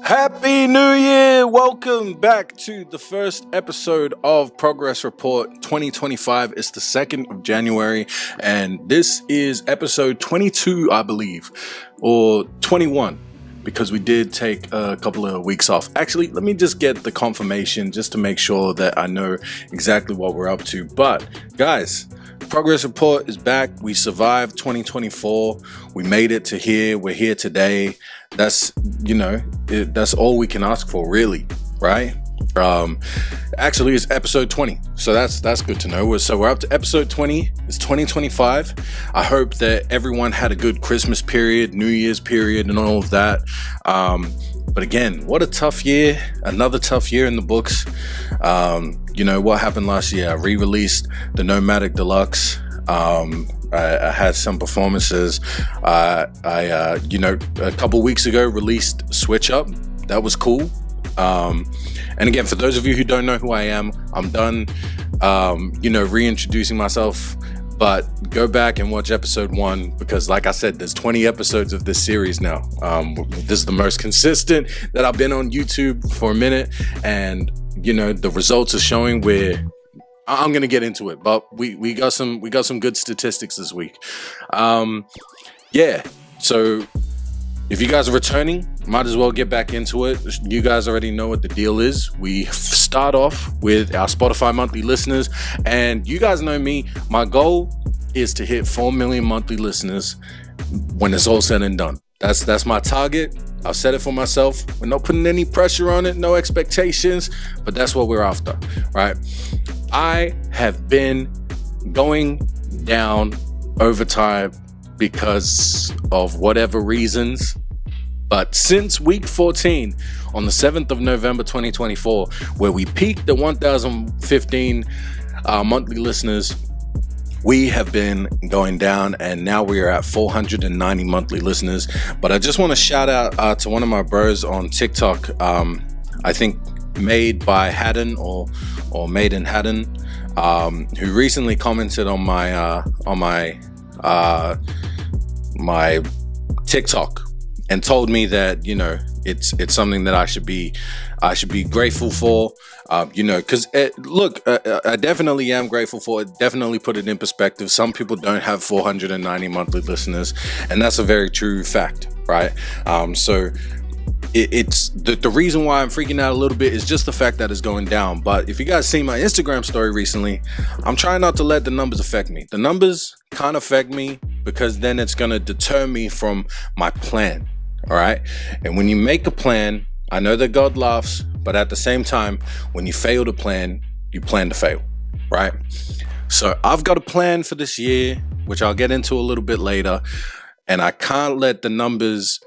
Happy New Year! Welcome back to the first episode of Progress Report 2025. It's the 2nd of January, and this is episode 22, I believe, or 21, because we did take a couple of weeks off. Actually, let me just get the confirmation just to make sure that I know exactly what we're up to. But, guys, Progress Report is back. We survived 2024. We made it to here. We're here today. That's, that's all we can ask for, really, right? Actually, it's episode 20, so that's good to know. So we're up to episode 20. It's 2025. I hope that everyone had a good Christmas period, New Year's period, and all of that. But again, what a tough year. Another tough year in the books. What happened last year? I re-released the Nomad Deluxe. I had some performances. A couple weeks ago released Switch Up. That was cool. And again, for those of you who don't know who I am, I'm done, reintroducing myself. But go back and watch episode 1 because, like I said, there's 20 episodes of this series now. This is the most consistent that I've been on YouTube for a minute, and the results are showing. I'm gonna get into it, but we got some good statistics this week. So if you guys are returning, might as well get back into it. You guys already know what the deal is. We start off with our Spotify monthly listeners, and you guys know me. My goal is to hit 4 million monthly listeners when it's all said and done. That's my target. I've set it for myself. We're not putting any pressure on it, no expectations, but that's what we're after, right? I have been going down over time because of whatever reasons. But since week 14, on the 7th of November 2024, where we peaked at 1,015 monthly listeners, we have been going down, and now we are at 490 monthly listeners. But I just want to shout out to one of my bros on TikTok, I think Made by Haddon or Made in Haddon, who recently commented on my TikTok and told me that it's something that I should be grateful for, because I definitely am grateful for it. Definitely put it in perspective. Some people don't have 490 monthly listeners, and that's a very true fact, right? So it's the reason why I'm freaking out a little bit is just the fact that it's going down. But if you guys see my Instagram story recently, I'm trying not to let the numbers affect me. The numbers can't affect me because then it's going to deter me from my plan. All right. And when you make a plan, I know that God laughs, but at the same time, when you fail to plan, you plan to fail. Right. So I've got a plan for this year, which I'll get into a little bit later. And I can't let the numbers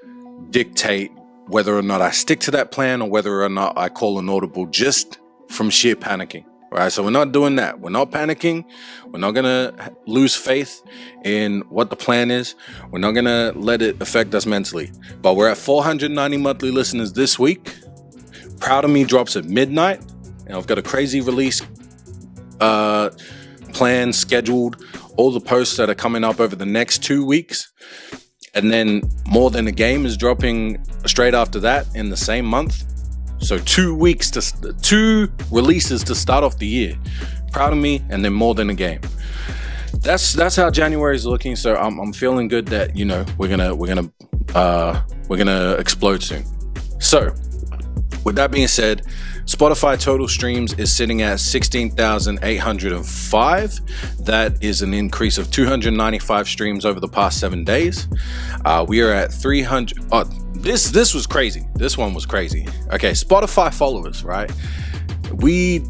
dictate whether or not I stick to that plan or whether or not I call an audible just from sheer panicking. Right, so we're not doing that. We're not panicking. We're not going to lose faith in what the plan is. We're not going to let it affect us mentally. But we're at 490 monthly listeners this week. Proud of Me drops at midnight. And I've got a crazy release plan scheduled. All the posts that are coming up over the next 2 weeks. And then More Than a Game is dropping straight after that in the same month. So 2 releases to start off the year. Proud of Me, and then More Than a Game. That's how January is looking. So I'm feeling good that we're gonna explode soon. So with that being said, Spotify total streams is sitting at 16,805. That is an increase of 295 streams over the past 7 days. We are at 300. This was crazy. This one was crazy. Okay, Spotify followers, right? We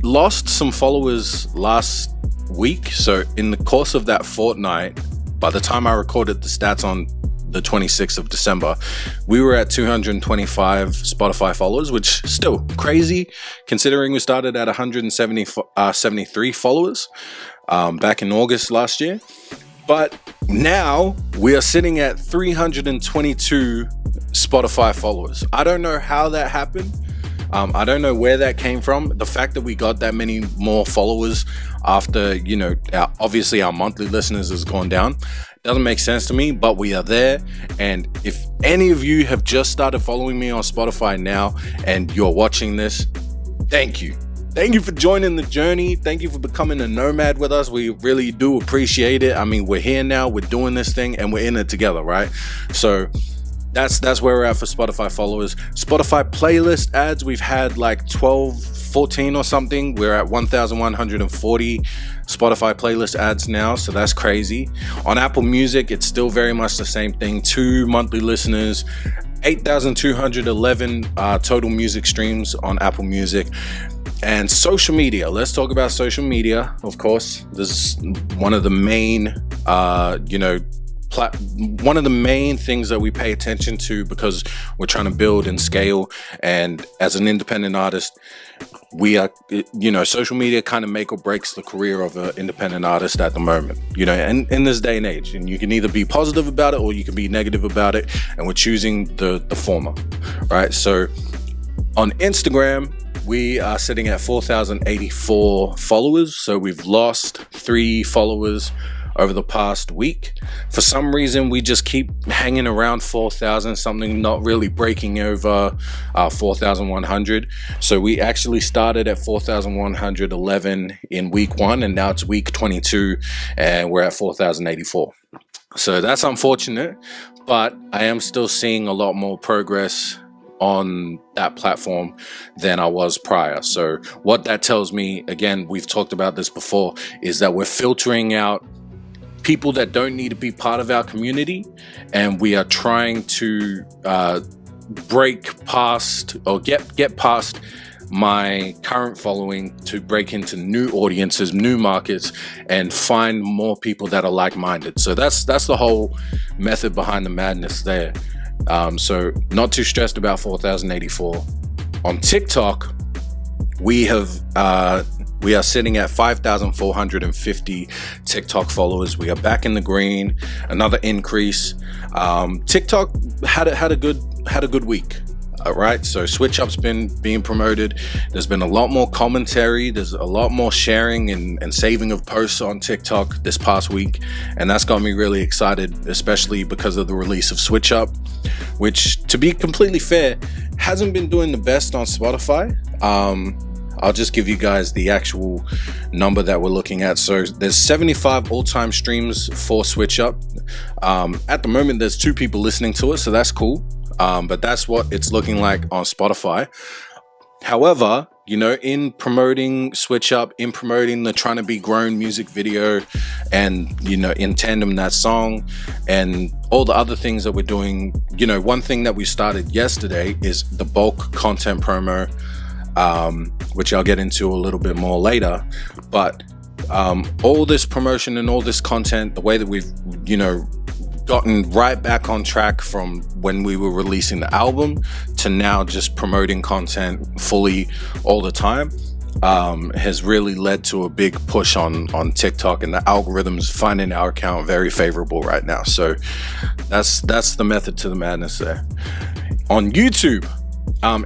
lost some followers last week. So in the course of that fortnight, by the time I recorded the stats on the 26th of December, we were at 225 Spotify followers, which still crazy considering we started at 173 followers back in August last year. But now we are sitting at 322 Spotify followers. I don't know how that happened. I don't know where that came from. The fact that we got that many more followers after, obviously our monthly listeners has gone down. Doesn't make sense to me, but we are there. And if any of you have just started following me on Spotify now and you're watching this, thank you. Thank you for joining the journey. Thank you for becoming a nomad with us. We really do appreciate it. I mean, we're here now, we're doing this thing, and we're in it together, right? So that's where we're at for Spotify followers. Spotify playlist ads, we've had like 12, 14 or something. We're at 1,140 Spotify playlist ads now, so that's crazy. On Apple Music, it's still very much the same thing. 2 monthly listeners, 8,211 total music streams on Apple Music. And social media, let's talk about social media. Of course, this is one of the main one of the main things that we pay attention to, because we're trying to build and scale. And as an independent artist, we are, social media kind of make or breaks the career of an independent artist at the moment, and in this day and age. And you can either be positive about it or you can be negative about it. And we're choosing the former, right? So on Instagram, we are sitting at 4,084 followers. So we've lost 3 followers over the past week. For some reason, we just keep hanging around 4,000 something, not really breaking over 4,100. So we actually started at 4,111 in week 1, and now it's week 22 and we're at 4,084. So that's unfortunate, but I am still seeing a lot more progress on that platform than I was prior. So what that tells me, again, we've talked about this before, is that we're filtering out people that don't need to be part of our community, and we are trying to break past or get past my current following to break into new audiences, new markets, and find more people that are like-minded. So that's the whole method behind the madness there. So not too stressed about 4,084. On TikTok, we are sitting at 5,450 TikTok followers. We are back in the green, another increase. TikTok had a good week. Right, so Switch Up's been being promoted. There's been a lot more commentary. There's a lot more sharing and saving of posts on TikTok this past week, and that's got me really excited, especially because of the release of Switch Up, which, to be completely fair, hasn't been doing the best on Spotify. I'll just give you guys the actual number that we're looking at. So there's 75 all-time streams for Switch Up. At the moment, there's 2 people listening to it, so that's cool. But that's what it's looking like on Spotify. However, in promoting Switch Up, in promoting the Trying to Be Grown music video, and, in tandem that song and all the other things that we're doing, one thing that we started yesterday is the bulk content promo, which I'll get into a little bit more later. But all this promotion and all this content, the way that we've, gotten right back on track from when we were releasing the album to now just promoting content fully all the time, has really led to a big push on TikTok, and the algorithms finding our account very favorable right now. So that's the method to the madness there. On YouTube,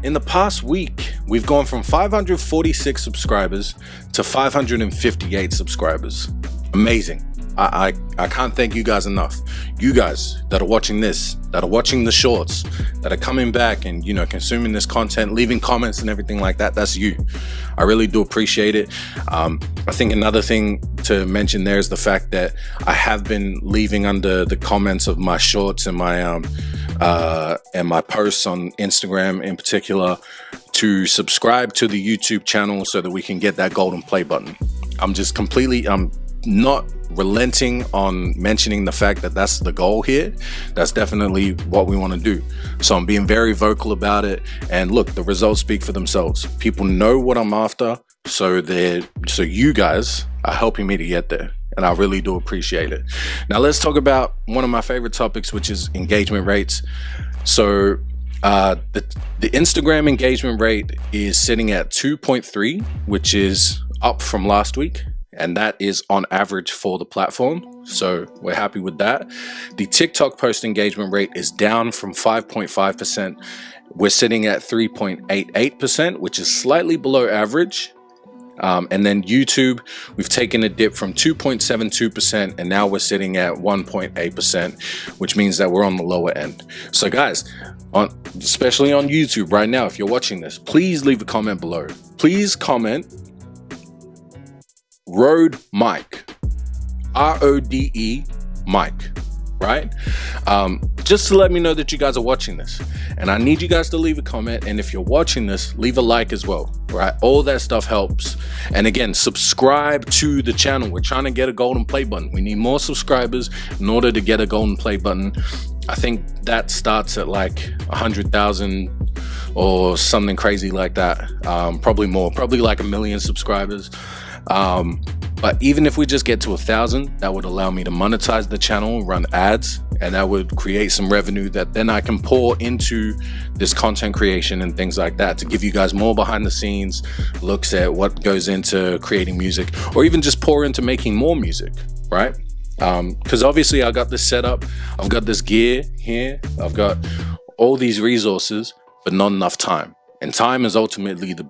in the past week, we've gone from 546 subscribers to 558 subscribers. Amazing. I can't thank you guys enough. You guys that are watching this, that are watching the shorts, that are coming back and, consuming this content, leaving comments and everything like that, that's you. I really do appreciate it. I think another thing to mention there is the fact that I have been leaving under the comments of my shorts and my posts on Instagram in particular to subscribe to the YouTube channel so that we can get that golden play button. I'm not relenting on mentioning the fact that that's the goal here. That's definitely what we want to do. So I'm being very vocal about it, and look, the results speak for themselves. People know what I'm after, so you guys are helping me to get there, and I really do appreciate it. Now let's talk about one of my favorite topics, which is engagement rates. So the Instagram engagement rate is sitting at 2.3, which is up from last week, and that is on average for the platform. So we're happy with that. The TikTok post engagement rate is down from 5.5%. We're sitting at 3.88%, which is slightly below average. And then YouTube, we've taken a dip from 2.72%, and now we're sitting at 1.8%, which means that we're on the lower end. So guys, especially on YouTube right now, if you're watching this, please leave a comment below. Please comment Rode Mic, RODE Mic, right? Just to let me know that you guys are watching this, and I need you guys to leave a comment, and if you're watching this, leave a like as well, right? All that stuff helps. And again, subscribe to the channel. We're trying to get a golden play button. We need more subscribers in order to get a golden play button. I think that starts at like 100,000 or something crazy like that. Probably more, probably like 1 million subscribers. But even if we just get to 1,000, that would allow me to monetize the channel, run ads, and that would create some revenue that then I can pour into this content creation and things like that to give you guys more behind the scenes looks at what goes into creating music, or even just pour into making more music, right? Because obviously I got this set up, I've got this gear here, I've got all these resources, but not enough time. And time is ultimately the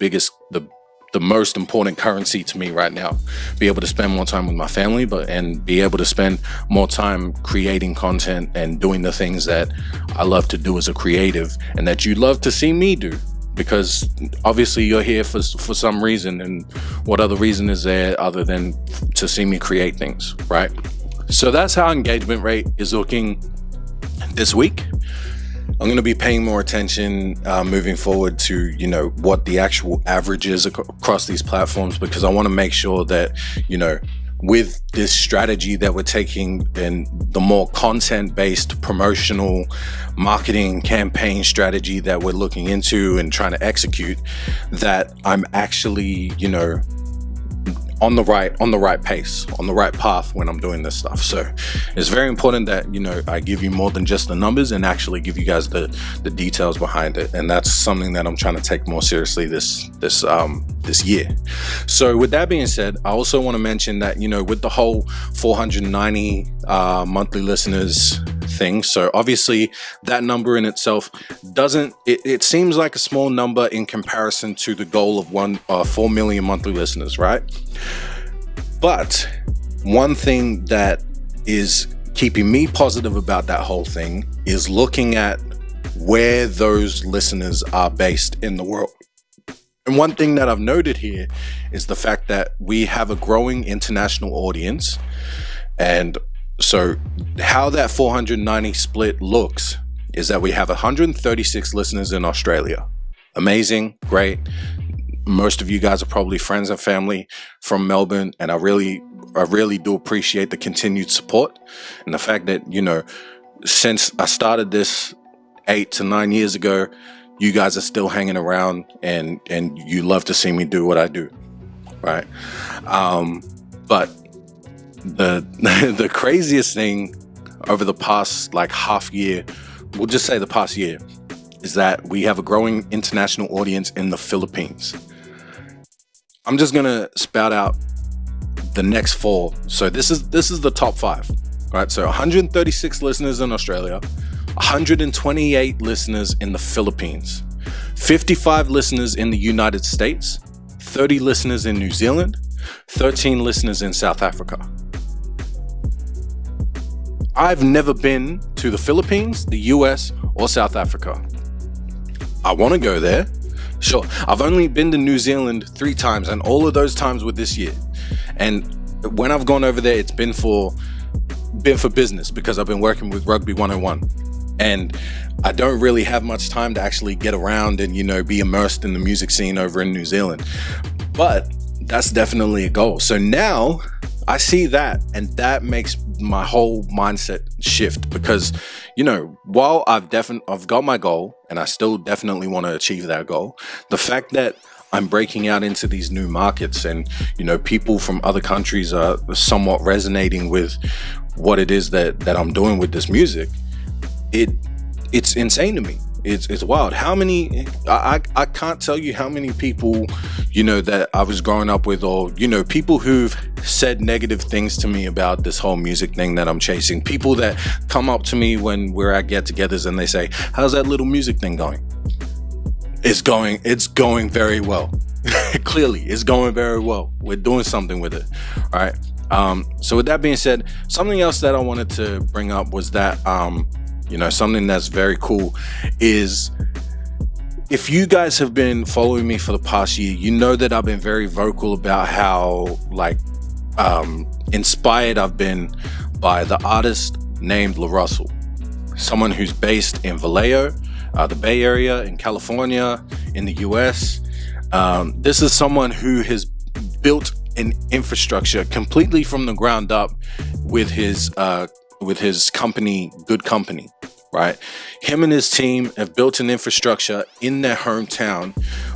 most important currency to me right now. Be able to spend more time with my family, and be able to spend more time creating content and doing the things that I love to do as a creative, and that you love to see me do, because obviously you're here for some reason, and what other reason is there other than to see me create things, right? So that's how engagement rate is looking this week. I'm going to be paying more attention moving forward to, you know, what the actual average is across these platforms, because I want to make sure that, you know, with this strategy that we're taking and the more content-based promotional marketing campaign strategy that we're looking into and trying to execute, that I'm actually, you know, on the right pace, on the right path when I'm doing this stuff. So it's very important that, you know, I give you more than just the numbers and actually give you guys the details behind it. And that's something that I'm trying to take more seriously this year. So with that being said, I also want to mention that, you know, with the whole 490 monthly listeners thing, so obviously that number in itself it seems like a small number in comparison to the goal of 4 million monthly listeners, right? But one thing that is keeping me positive about that whole thing is looking at where those listeners are based in the world. And one thing that I've noted here is the fact that we have a growing international audience. And so how that 490 split looks is that we have 136 listeners in Australia. Amazing, great. Most of you guys are probably friends and family from Melbourne, and I really do appreciate the continued support and the fact that, you know, since I started this 8 to 9 years ago, you guys are still hanging around and you love to see me do what I do, right? But the craziest thing over the past like half year, we'll just say the past year, is that we have a growing international audience in the Philippines. I'm just gonna spout out the next 4. So this is the top 5, right? So 136 listeners in Australia, 128 listeners in the Philippines, 55 listeners in the United States, 30 listeners in New Zealand, 13 listeners in South Africa. I've never been to the Philippines, the US, or South Africa. I want to go there. Sure, I've only been to New Zealand 3 times, and all of those times were this year. And when I've gone over there, it's been for business, because I've been working with Rugby 101. And I don't really have much time to actually get around and, you know, be immersed in the music scene over in New Zealand. But that's definitely a goal. So now I see that, and that makes my whole mindset shift, because, you know, while I've got my goal and I still definitely want to achieve that goal, the fact that I'm breaking out into these new markets and, you know, people from other countries are somewhat resonating with what it is that I'm doing with this music, it's insane to me. It's wild. How many, I can't tell you how many people, you know, that I was growing up with, or, you know, people who've said negative things to me about this whole music thing that I'm chasing. People that come up to me when we're at get-togethers and they say, how's that little music thing going? It's going very well. Clearly, it's going very well. We're doing something with it. All right. So with that being said, something else that I wanted to bring up was that, something that's very cool is, if you guys have been following me for the past year, you know that I've been very vocal about how inspired I've been by the artist named La Russell, someone who's based in Vallejo, the Bay Area in California, in the US. This is someone who has built an infrastructure completely from the ground up with his company, Good Company, right? Him and his team have built an infrastructure in their hometown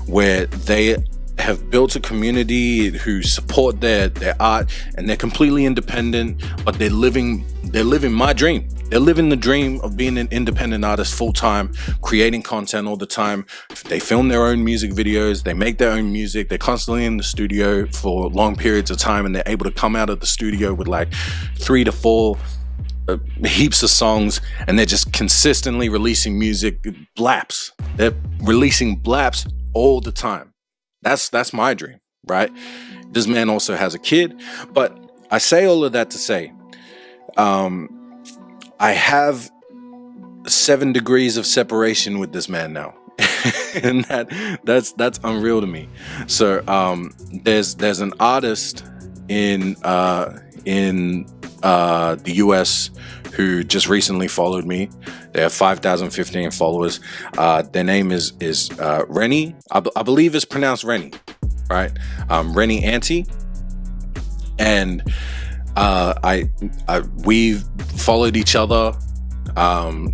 where they have built a community who support their art, and they're completely independent, but they're living my dream. They're living the dream of being an independent artist full time, creating content all the time. They film their own music videos, they make their own music, they're constantly in the studio for long periods of time, and they're able to come out of the studio with like 3 to 4 heaps of songs, and they're just consistently releasing music, blaps. They're releasing blaps all the time. That's my dream, right? This man also has a kid, but I say all of that to say, I have 7 degrees of separation with this man now. And that's unreal to me. So there's an artist in the US who just recently followed me. They have 5,015 followers. Their name is Rennie. I believe it's pronounced Rennie, right? Rennie Auntie. And we've followed each other,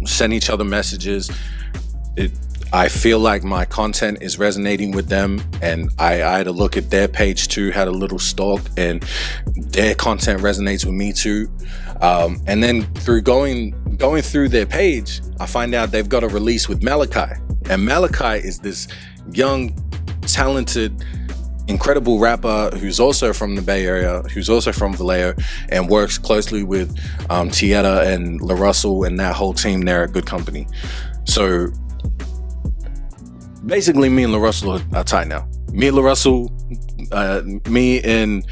sent each other messages. I feel like my content is resonating with them, and I had a look at their page too, had a little stalk, and their content resonates with me too. And then through going through their page, I find out they've got a release with Malachi, and Malachi is this young, talented, incredible rapper who's also from the Bay Area, who's also from Vallejo, and works closely with Tieta and La Russell and that whole team there at Good Company. So basically, me and La Russell are tight now. Me and La Russell, me and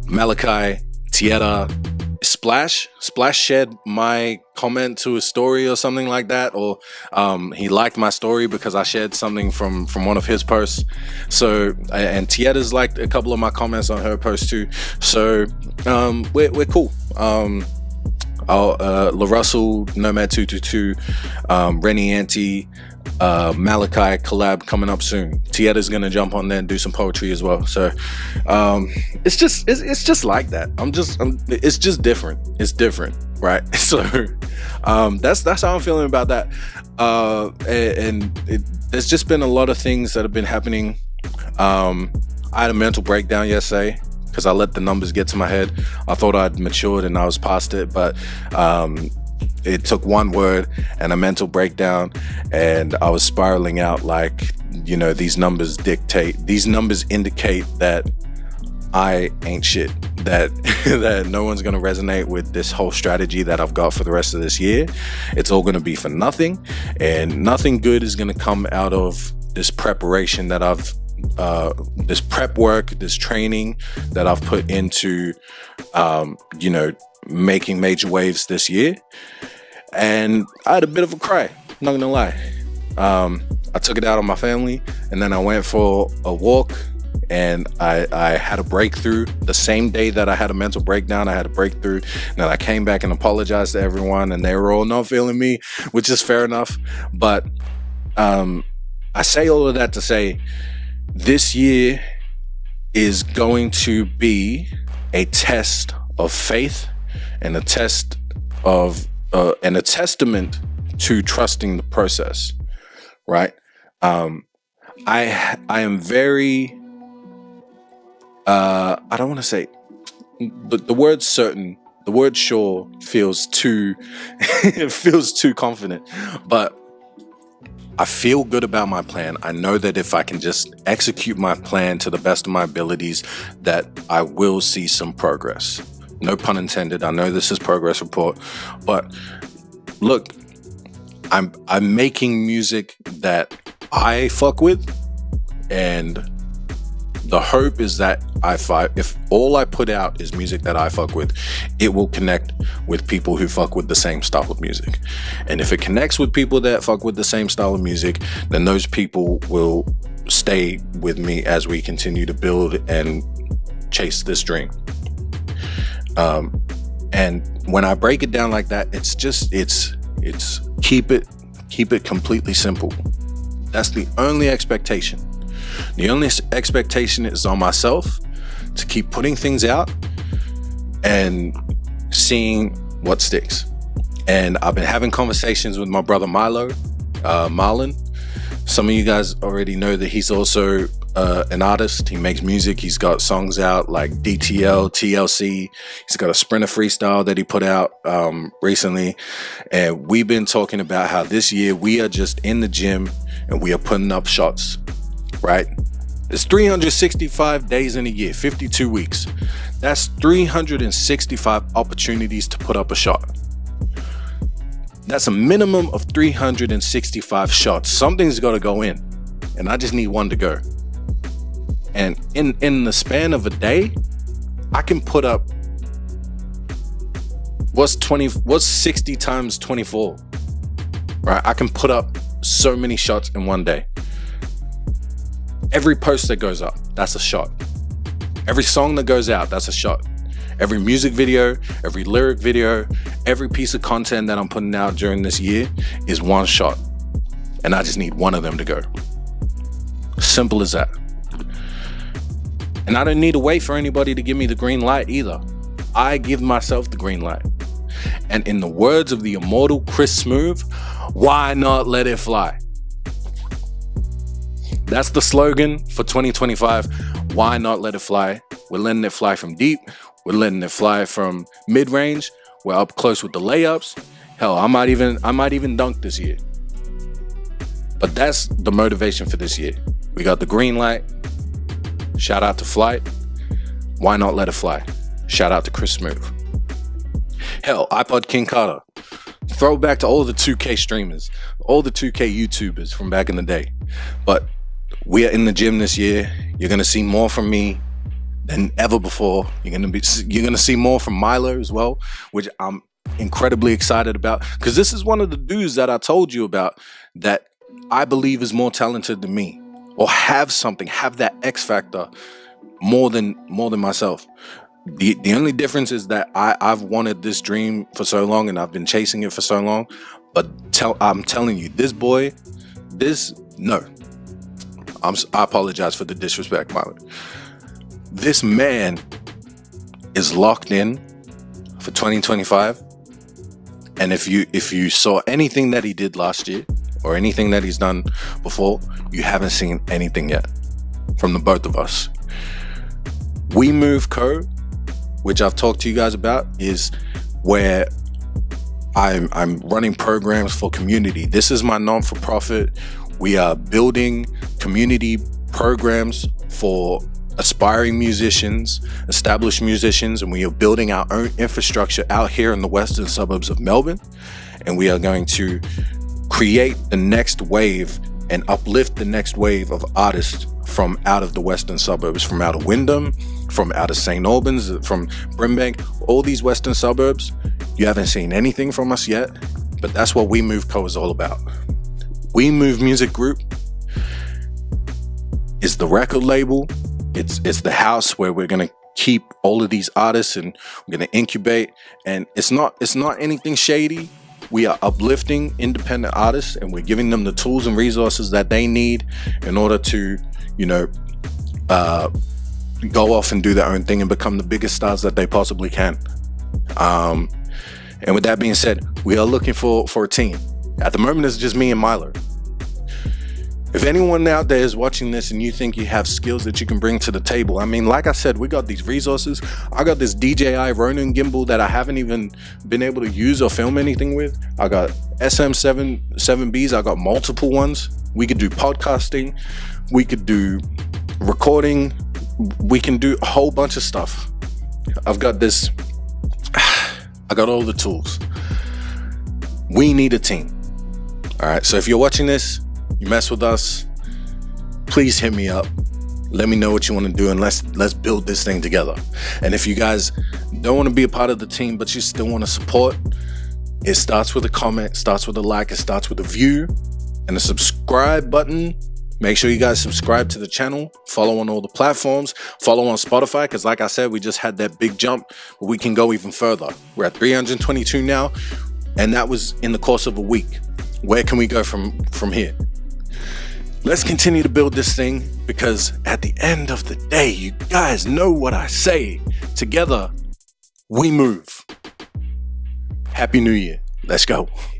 Malachi, Tieta, Splash shared my comment to his story or something like that, or he liked my story because I shared something from one of his posts. So, and Tieta's liked a couple of my comments on her post too. So we're cool. La Russell, Nomad222, Rennie Auntie, Malachi collab coming up soon. Tieta's gonna jump on there and do some poetry as well. So it's just like that. It's just different. It's different, right? So that's how I'm feeling about that. There's just been a lot of things that have been happening. I had a mental breakdown yesterday because I let the numbers get to my head. I thought I'd matured and I was past it, but it took one word and a mental breakdown, and I was spiraling out like, these numbers indicate that I ain't shit, that no one's gonna resonate with this whole strategy that I've got for the rest of this year. It's all gonna be for nothing, and nothing good is gonna come out of this preparation that this prep work, this training that I've put into, making major waves this year. And I had a bit of a cry, not gonna lie. I took it out on my family, and then I went for a walk, and I had a breakthrough. The same day that I had a mental breakdown, I had a breakthrough, and then I came back and apologized to everyone, and they were all not feeling me, which is fair enough. But I say all of that to say, this year is going to be a test of faith, and a test of and a testament to trusting the process, right? I am very I don't want to say the word certain, the word sure feels too it feels too confident, but I feel good about my plan. I know that if I can just execute my plan to the best of my abilities, that I will see some progress. No pun intended. I know this is progress report, but look, I'm making music that I fuck with, And the hope is that if all I put out is music that I fuck with, it will connect with people who fuck with the same style of music. And if it connects with people that fuck with the same style of music, then those people will stay with me as we continue to build and chase this dream. And when I break it down like that, it's keep it completely simple. That's the only expectation. The only expectation is on myself to keep putting things out and seeing what sticks. And I've been having conversations with my brother Marlon. Some of you guys already know that he's also an artist. He makes music. He's got songs out like DTL, TLC. He's got a Sprinter freestyle that he put out recently. And we've been talking about how this year we are just in the gym and we are putting up shots, right? There's 365 days in a year, 52 weeks. That's 365 opportunities to put up a shot. That's a minimum of 365 shots. Something's got to go in, and I just need one to go. And in the span of a day, I can put up what's 60 times 24, right? I can put up so many shots in one day. Every post that goes up, that's a shot. Every song that goes out, that's a shot. Every music video, every lyric video, every piece of content that I'm putting out during this year is one shot. And I just need one of them to go. Simple as that. And I don't need to wait for anybody to give me the green light either. I give myself the green light. And in the words of the immortal Chris Smooth, why not let it fly? That's the slogan for 2025. Why not let it fly? We're letting it fly from deep. We're letting it fly from mid-range. We're up close with the layups. Hell, I might even dunk this year. But that's the motivation for this year. We got the green light. Shout out to Flight. Why not let it fly? Shout out to Chris Smooth. Hell, iPod King Carter. Throwback to all the 2K streamers, all the 2K YouTubers from back in the day. But we are in the gym this year. You're gonna see more from me than ever before. You're gonna see more from Milo as well, which I'm incredibly excited about, because this is one of the dudes that I told you about that I believe is more talented than me, or have that X factor more than myself. The only difference is that I've wanted this dream for so long and I've been chasing it for so long. But I'm telling you, I apologize for the disrespect, Milo. This man is locked in for 2025. And if you saw anything that he did last year or anything that he's done before, you haven't seen anything yet from the both of us. We Move Co., which I've talked to you guys about, is where I'm running programs for community. This is my non-for-profit. We are building community programs for aspiring musicians, established musicians, and we are building our own infrastructure out here in the western suburbs of Melbourne. And we are going to create the next wave and uplift the next wave of artists from out of the western suburbs, from out of Wyndham, from out of St. Albans, from Brimbank, all these western suburbs. You haven't seen anything from us yet, but that's what We Move Co. is all about. We Move Music Group is the record label. It's the house where we're gonna keep all of these artists and we're gonna incubate. And it's not anything shady. We are uplifting independent artists and we're giving them the tools and resources that they need in order to, go off and do their own thing and become the biggest stars that they possibly can. And with that being said, we are looking for a team. At the moment, it's just me and Milo. If anyone out there is watching this and you think you have skills that you can bring to the table, I mean, like I said, we got these resources. I got this DJI Ronin gimbal that I haven't even been able to use or film anything with. I got SM7Bs. I got multiple ones. We could do podcasting. We could do recording. We can do a whole bunch of stuff. I've got this. I got all the tools. We need a team. All right. So if you're watching this, you mess with us, please hit me up. Let me know what you want to do, and let's build this thing together. And if you guys don't want to be a part of the team, but you still want to support, it starts with a comment, starts with a like, it starts with a view and a subscribe button. Make sure you guys subscribe to the channel, follow on all the platforms, follow on Spotify, because like I said, we just had that big jump, but we can go even further. We're at 322 now, and that was in the course of a week. Where can we go from here? Let's continue to build this thing, because at the end of the day, you guys know what I say. Together, we move. Happy New Year. Let's go.